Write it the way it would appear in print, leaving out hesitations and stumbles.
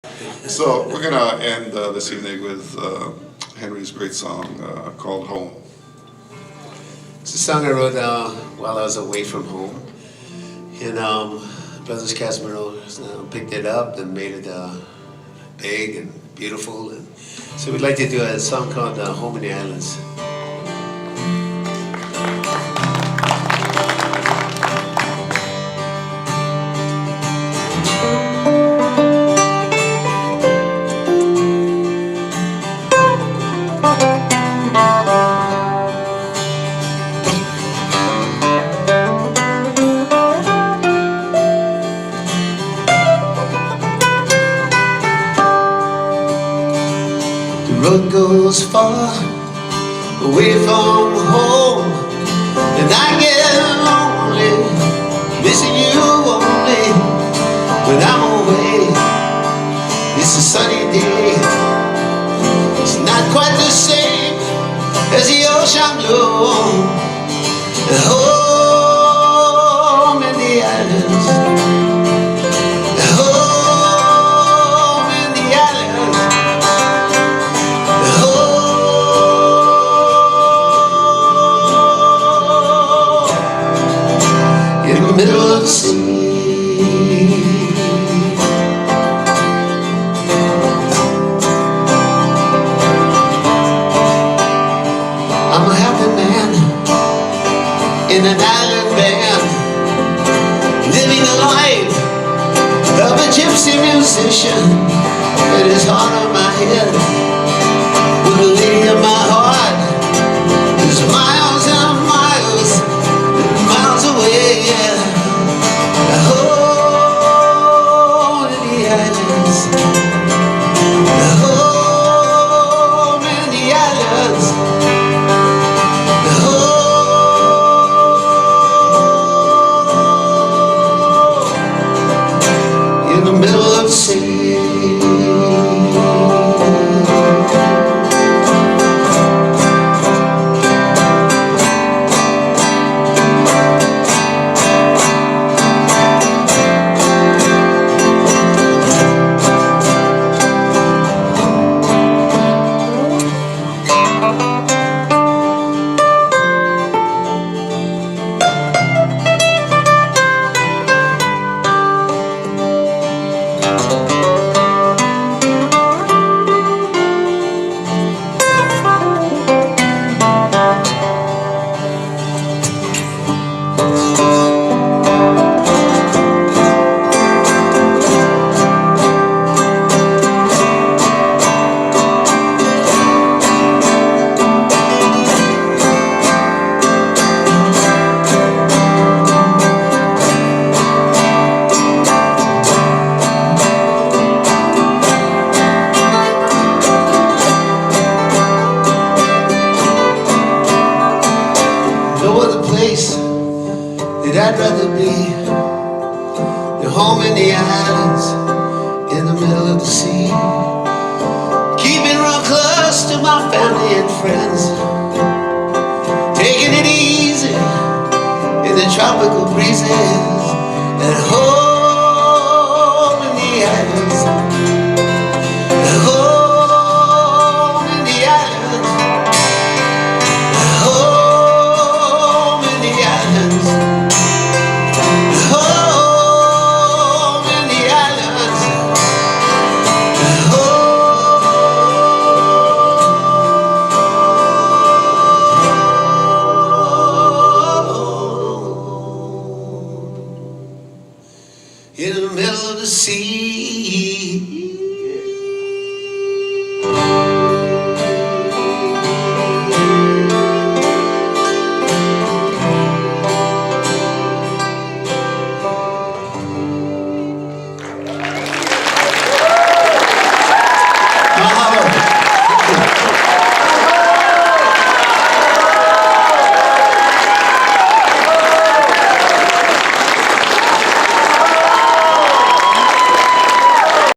So we're gonna end this evening with Henry's great song called "Home." It's a song I wrote while I was away from home. And Brothers Casimiro picked it up and made it big and beautiful. And so we'd like to do a song called Home in the Islands. The road goes far away from home, and I get lonely, missing you only when I'm away. It's a sunny day, it's not quite the same as the ocean blue. Home in the islands, home in the islands, home in the middle of the sea. I'm a happy man in an island band, living the life of a gypsy musician. It is heart on my head with the lady of my heart is miles and miles and miles away. Home in the islands, home in the islands, in the middle of the sea. No other place that I'd rather be than home in the islands, in the middle of the sea. Keeping real close to my family and friends, taking it easy in the tropical breezes, at home in the islands, at home in the islands, home in the islands, home in the islands, home in the middle of the sea.